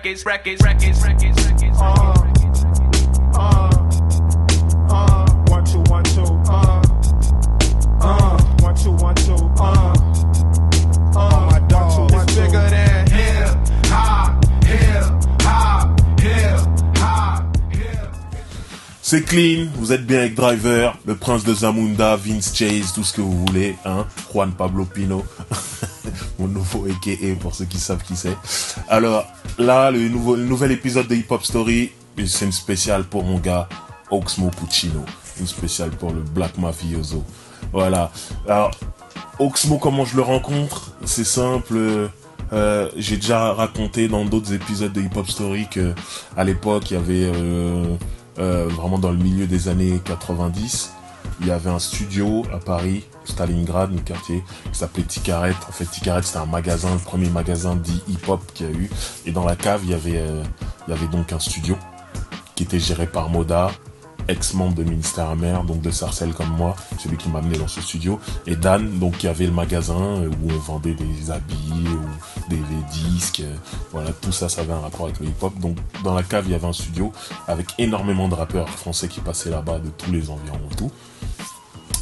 One, two, one, two, one, two, one, two, my dog, it's bigger than hip hop, hip hop, hip hop, hip. C'est clean, vous êtes bien avec Driver, le prince de Zamunda, Vince Chase, tout ce que vous voulez, hein, Juan Pablo Pino, mon nouveau AKA pour ceux qui savent qui c'est. Alors, là, le nouvel épisode de Hip Hop Story, c'est une spéciale pour mon gars, Oxmo Puccino, une spéciale pour le Black Mafioso. Voilà. Alors, Oxmo, comment je le rencontre? C'est simple. J'ai déjà raconté dans d'autres épisodes de Hip Hop Story que à l'époque il y avait vraiment dans le milieu des années 90, il y avait un studio à Paris, Stalingrad, le quartier, qui s'appelait Tikaret. En fait, Tikaret, c'était un magasin, le premier magasin dit hip-hop qu'il y a eu. Et dans la cave, il y avait donc un studio qui était géré par Moda, ex-membre de Ministère Amer, donc de Sarcelles comme moi, celui qui m'a amené dans ce studio, et Dan, donc qui avait le magasin où on vendait des habits ou des disques, voilà, tout ça, ça avait un rapport avec le hip-hop. Donc dans la cave, il y avait un studio avec énormément de rappeurs français qui passaient là-bas de tous les environs et tout.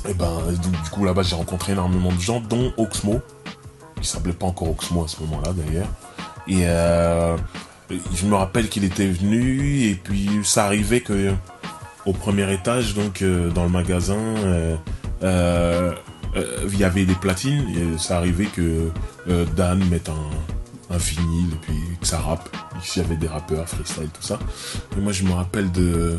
Et ben, du coup, là-bas, j'ai rencontré énormément de gens, dont Oxmo, qui s'appelait pas encore Oxmo à ce moment-là, d'ailleurs. Et je me rappelle qu'il était venu, et puis ça arrivait que au premier étage, donc dans le magasin, il y avait des platines, et ça arrivait que Dan mette un vinyle, et puis que ça rappe. Ici, il y avait des rappeurs, freestyle, tout ça. Et moi, je me rappelle de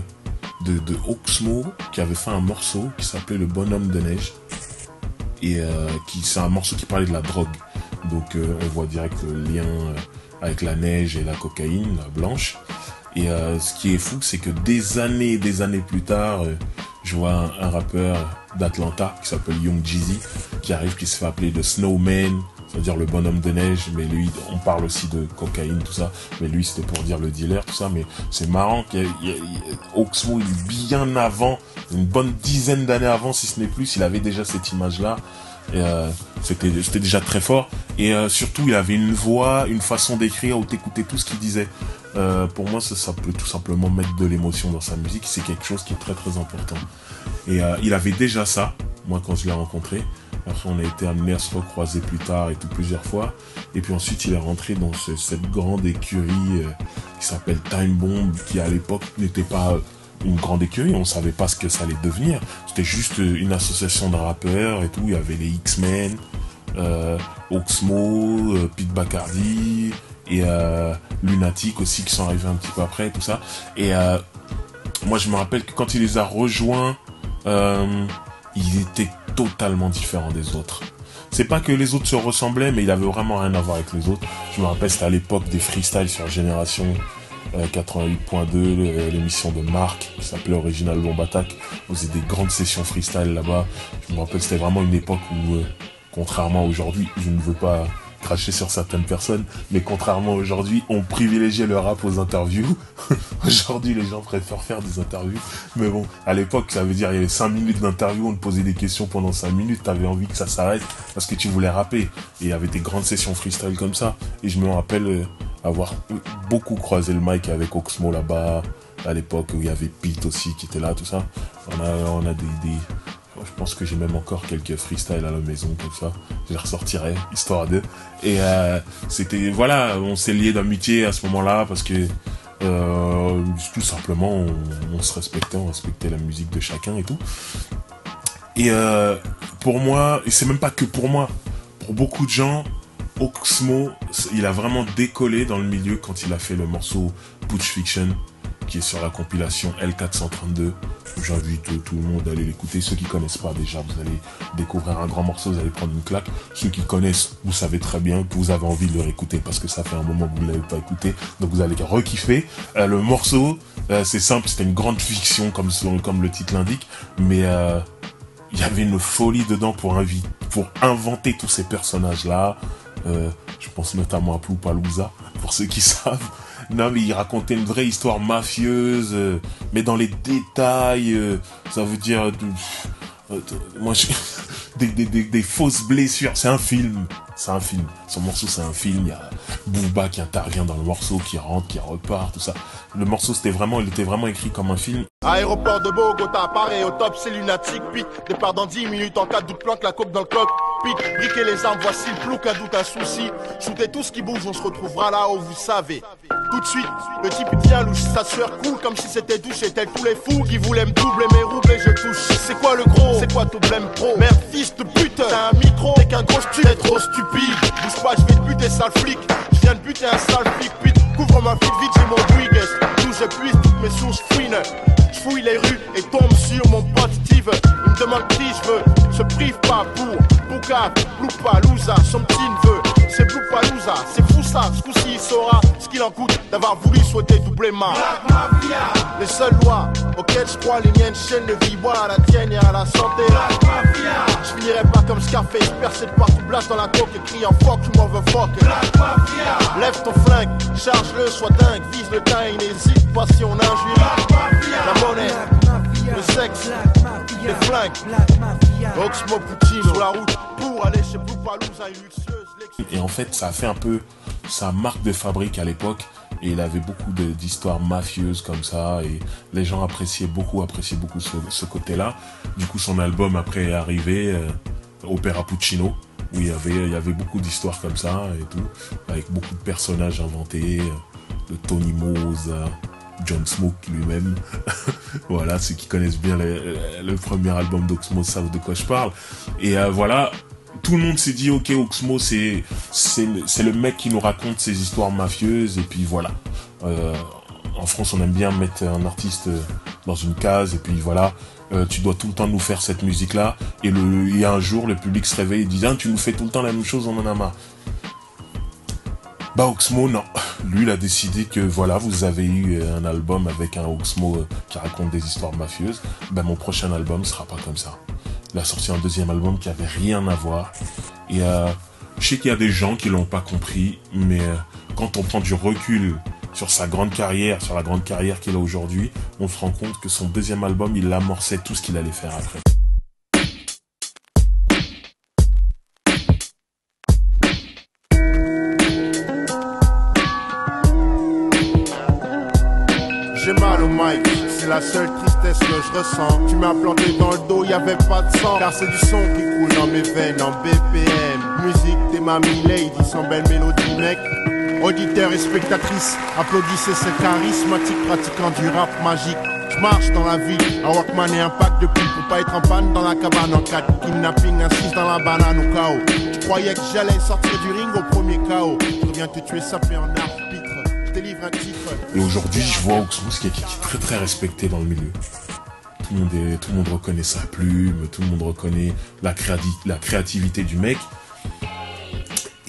Oxmo, qui avait fait un morceau qui s'appelait Le Bonhomme de Neige. Et c'est un morceau qui parlait de la drogue. Donc, on voit direct le lien avec la neige et la cocaïne, la blanche. Et ce qui est fou, c'est que des années plus tard, je vois un rappeur d'Atlanta qui s'appelle Young Jeezy, qui arrive, qui se fait appeler The Snowman, c'est-à-dire le bonhomme de neige, mais lui, on parle aussi de cocaïne, tout ça, mais lui, c'était pour dire le dealer, tout ça, mais c'est marrant Oxmo, il est bien avant, une bonne dizaine d'années avant, si ce n'est plus, il avait déjà cette image-là. Et c'était déjà très fort, et surtout il avait une voix, une façon d'écrire où t'écoutais tout ce qu'il disait. Pour moi ça peut tout simplement mettre de l'émotion dans sa musique, c'est quelque chose qui est très très important. Et il avait déjà ça, moi quand je l'ai rencontré. Après on a été amené à se recroiser plus tard et tout plusieurs fois, et puis ensuite il est rentré dans cette grande écurie qui s'appelle Time Bomb, qui à l'époque n'était pas une grande écurie, on savait pas ce que ça allait devenir. C'était juste une association de rappeurs et tout. Il y avait les X-Men, Oxmo, Pete Bacardi et Lunatic aussi qui sont arrivés un petit peu après et tout ça. Et moi je me rappelle que quand il les a rejoints, il était totalement différent des autres. C'est pas que les autres se ressemblaient, mais il avait vraiment rien à voir avec les autres. Je me rappelle, c'était à l'époque des freestyles sur Génération 88.2, l'émission de Marc qui s'appelait Original Bomb Attack. On faisait des grandes sessions freestyle là-bas. Je me rappelle, c'était vraiment une époque où, contrairement à aujourd'hui, je ne veux pas cracher sur certaines personnes, mais contrairement à aujourd'hui, on privilégiait le rap aux interviews. Aujourd'hui, les gens préfèrent faire des interviews. Mais bon, à l'époque, ça veut dire il y avait 5 minutes d'interview, on te posait des questions pendant 5 minutes, t'avais envie que ça s'arrête parce que tu voulais rapper. Et il y avait des grandes sessions freestyle comme ça. Et je me rappelle avoir beaucoup croisé le mic avec Oxmo là-bas, à l'époque où il y avait Pete aussi qui était là, tout ça. On a je pense que j'ai même encore quelques freestyles à la maison, comme ça. Je les ressortirai, histoire d'eux. Et c'était, voilà, on s'est liés d'amitié à ce moment-là, parce que tout simplement, on se respectait, on respectait la musique de chacun et tout. Et pour moi, et c'est même pas que pour moi, pour beaucoup de gens, Oxmo, il a vraiment décollé dans le milieu quand il a fait le morceau Putsch Fiction, qui est sur la compilation L432. J'invite tout le monde à aller l'écouter. Ceux qui connaissent pas déjà, vous allez découvrir un grand morceau, vous allez prendre une claque. Ceux qui connaissent, vous savez très bien que vous avez envie de le réécouter parce que ça fait un moment que vous l'avez pas écouté. Donc vous allez re-kiffer. Le morceau, c'est simple, c'était une grande fiction comme le titre l'indique, mais il y avait une folie dedans pour inventer tous ces personnages-là. Je pense notamment à Ploupalooza, pour ceux qui savent. Non, mais il racontait une vraie histoire mafieuse, mais dans les détails, ça veut dire... moi, des fausses blessures. C'est un film. C'est un film. Son morceau, c'est un film. Il y a Booba qui intervient dans le morceau, qui rentre, qui repart, tout ça. Le morceau, il était vraiment écrit comme un film. Aéroport de Bogota, appareil au top, c'est lunatique. Pit, départ dans 10 minutes en cas de doute, planque la coque dans le coq. Pit, briquez les armes, voici le plouc, un doute, un souci. Shootez tout ce qui bouge, on se retrouvera là où vous savez. Tout de suite, le type il tient louche, sa sueur coule comme si c'était douche. Et tel tous les fous qui voulaient me doubler mes roubles et je touche. C'est quoi le gros? C'est quoi ton blême pro? Merde, fils de pute, t'as un micro, t'es qu'un gros stupide. T'es trop stupide, bouge pas, je vais te buter, sale flic. Je viens de buter un sale flic, pute. Couvre ma fuite vite, j'ai mon Brigues. D'où je puise toutes mes sources fouines. Je fouille les rues et tombe sur mon pote Steve. Il me demande qui je veux, se prive pas pour Bouka, Bloupalooza, son petit neveu. C'est Bloupalooza, c'est fou ça, ce coup-ci il saura ce qu'il en coûte d'avoir voulu souhaiter doubler ma les seules lois auxquelles je crois, les miennes chaînes de vie, à la tienne et à la santé. Je finirai pas comme Scarface, percé de partout, blast dans la coque et criant fuck, you motherfucker. Lève ton flingue, charge-le, sois dingue, vise le teint et n'hésite pas si on injure. La monnaie, le sexe, les flingues, Oxmo Puccino sur la route pour aller chez Bloupalooza, une luxueuse. Et en fait, ça a fait un peu sa marque de fabrique à l'époque. Et il avait beaucoup d'histoires mafieuses comme ça. Et les gens appréciaient beaucoup ce côté-là. Du coup, son album après est arrivé, Opera Puccino, où il y avait beaucoup d'histoires comme ça et tout. Avec beaucoup de personnages inventés. De Tony Moza, John Smoke lui-même. Voilà, ceux qui connaissent bien le premier album d'Oxmo savent de quoi je parle. Et voilà. Tout le monde s'est dit, ok, Oxmo, c'est le mec qui nous raconte ses histoires mafieuses, et puis voilà. En France, on aime bien mettre un artiste dans une case, et puis voilà, tu dois tout le temps nous faire cette musique-là, et il y a un jour, le public se réveille et dit, ah, tu nous fais tout le temps la même chose, on en a marre. Bah, Oxmo, non. Lui, il a décidé que, voilà, vous avez eu un album avec un Oxmo qui raconte des histoires mafieuses, ben mon prochain album sera pas comme ça. Il a sorti un deuxième album qui avait rien à voir. Et je sais qu'il y a des gens qui l'ont pas compris, mais quand on prend du recul sur sa grande carrière, sur la grande carrière qu'il a aujourd'hui, on se rend compte que son deuxième album, il amorçait tout ce qu'il allait faire après. J'ai mal au mic, c'est la seule tristesse que je ressens. Tu m'as planté dans le dos, y'avait pas de sang. Car c'est du son qui coule dans mes veines en BPM. Musique des mamies lady, sans belle mélodie mec. Auditeurs et spectatrices, applaudissez ce charismatique pratiquant du rap magique. Je marche dans la ville, un Walkman et un pack de pile pour pas être en panne dans la cabane en 4. Kidnapping, assise dans la banane au chaos. Tu croyais que j'allais sortir du ring au premier chaos. Je reviens te tuer sapé en arbitre. Délivre un titre. Et aujourd'hui, je vois Oxmo qui est très très respecté dans le milieu. Tout le monde reconnaît sa plume, tout le monde reconnaît la créativité du mec.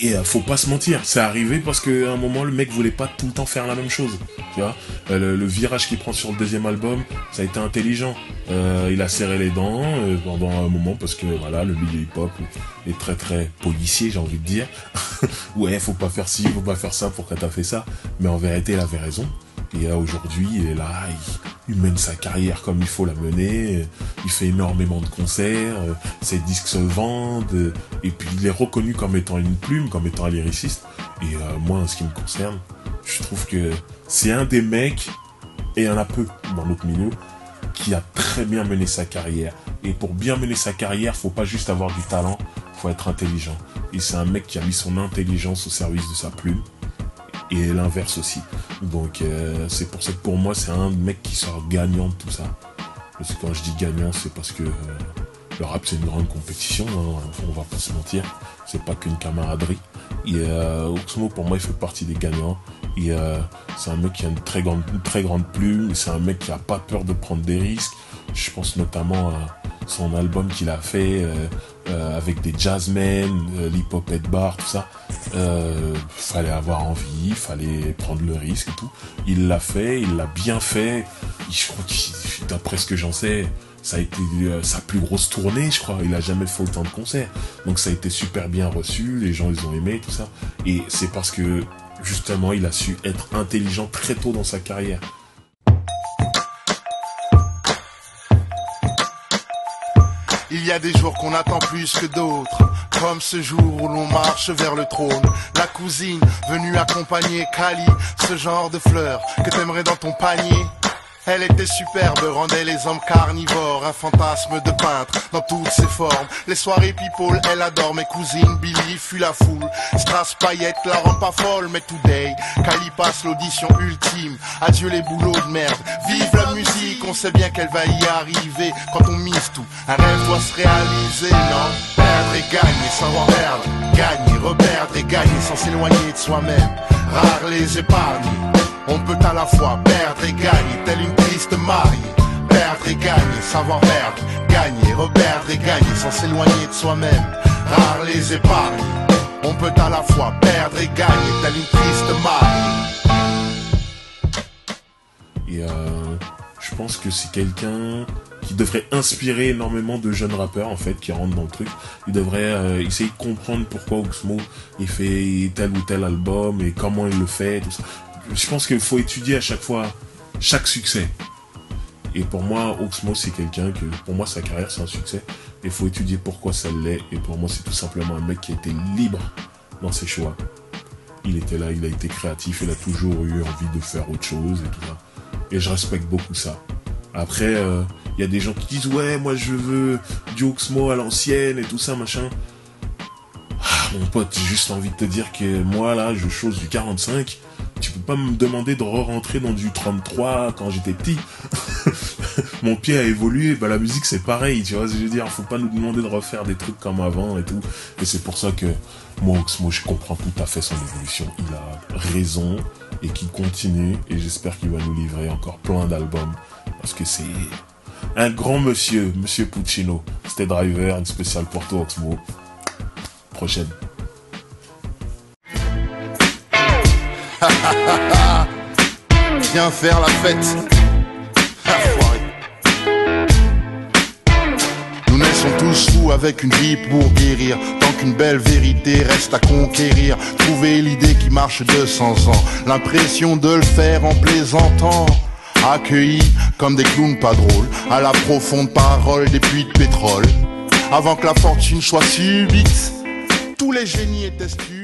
Et faut pas se mentir, c'est arrivé parce qu'à un moment, le mec voulait pas tout le temps faire la même chose. Tu vois, le virage qu'il prend sur le deuxième album, ça a été intelligent. Il a serré les dents pendant un moment parce que voilà, le milieu hip-hop est très très policier, j'ai envie de dire. Ouais, faut pas faire ci, faut pas faire ça, pourquoi t'as fait ça? Mais en vérité, il avait raison. Et aujourd'hui, il est là, il mène sa carrière comme il faut la mener, il fait énormément de concerts, ses disques se vendent, et puis il est reconnu comme étant une plume, comme étant un lyriciste. Et moi, en ce qui me concerne, je trouve que c'est un des mecs, et il y en a peu dans notre milieu, qui a très bien mené sa carrière. Et pour bien mener sa carrière, faut pas juste avoir du talent, faut être intelligent. Et c'est un mec qui a mis son intelligence au service de sa plume. Et l'inverse aussi. Donc c'est pour ça que pour moi c'est un mec qui sort gagnant de tout ça. Parce que quand je dis gagnant, c'est parce que le rap c'est une grande compétition, hein, on va pas se mentir. C'est pas qu'une camaraderie. Et Oxmo pour moi il fait partie des gagnants. Et c'est un mec qui a une très grande plume. C'est un mec qui a pas peur de prendre des risques. Je pense notamment à son album qu'il a fait avec des jazzmen, l'hip-hop head bar, tout ça. Fallait avoir envie, il fallait prendre le risque et tout. Il l'a fait, il l'a bien fait. Je crois que d'après ce que j'en sais, ça a été sa plus grosse tournée, je crois. Il a jamais fait autant de concerts. Donc ça a été super bien reçu, les gens ils ont aimé, tout ça. Et c'est parce que justement il a su être intelligent très tôt dans sa carrière. Il y a des jours qu'on attend plus que d'autres, comme ce jour où l'on marche vers le trône. La cousine venue accompagner Kali, ce genre de fleur que t'aimerais dans ton panier. Elle était superbe, rendait les hommes carnivores, un fantasme de peintre dans toutes ses formes. Les soirées people, elle adore mes cousines, Billy fuit la foule. Strass paillettes la rend pas folle, mais today, Kali passe l'audition ultime. Adieu les boulots de merde, vive la musique, on sait bien qu'elle va y arriver. Quand on mise tout, un rêve doit se réaliser, non? Perdre et gagner, savoir perdre, gagner, reperdre et gagner sans s'éloigner de soi-même. Rares les épargnes. On peut à la fois perdre et gagner, telle une triste mariée. Perdre et gagner, savoir perdre, gagner, reperdre et gagner sans s'éloigner de soi-même. Rares les épargnes. On peut à la fois perdre et gagner, telle une triste mariée. Et je pense que c'est quelqu'un qui devrait inspirer énormément de jeunes rappeurs en fait qui rentrent dans le truc. Il devrait essayer de comprendre pourquoi Oxmo il fait tel ou tel album et comment il le fait, tout ça. Je pense qu'il faut étudier à chaque fois chaque succès. Et pour moi, Oxmo, c'est quelqu'un que, pour moi, sa carrière, c'est un succès. Il faut étudier pourquoi ça l'est. Et pour moi, c'est tout simplement un mec qui était libre dans ses choix. Il était là, il a été créatif, il a toujours eu envie de faire autre chose et tout ça. Et je respecte beaucoup ça. Après, y a des gens qui disent, ouais, moi, je veux du Oxmo à l'ancienne et tout ça, machin. Ah, mon pote, j'ai juste envie de te dire que moi, là, je chose du 45. Tu peux pas me demander de re-rentrer dans du 33 quand j'étais petit. Mon pied a évolué, bah la musique c'est pareil, tu vois ce que je veux dire. Faut pas nous demander de refaire des trucs comme avant et tout. Et c'est pour ça que moi, Oxmo, je comprends tout à fait son évolution. Il a raison et qu'il continue. Et j'espère qu'il va nous livrer encore plein d'albums. Parce que c'est un grand monsieur, Monsieur Puccino. C'était Driver, une spéciale pour toi, Oxmo. Prochaine. Viens faire la fête. Nous naissons tous fous avec une vie pour guérir. Tant qu'une belle vérité reste à conquérir. Trouver l'idée qui marche 200 ans. L'impression de le faire en plaisantant. Accueillis comme des clowns pas drôles. À la profonde parole des puits de pétrole. Avant que la fortune soit subite, tous les génies étaient stupides.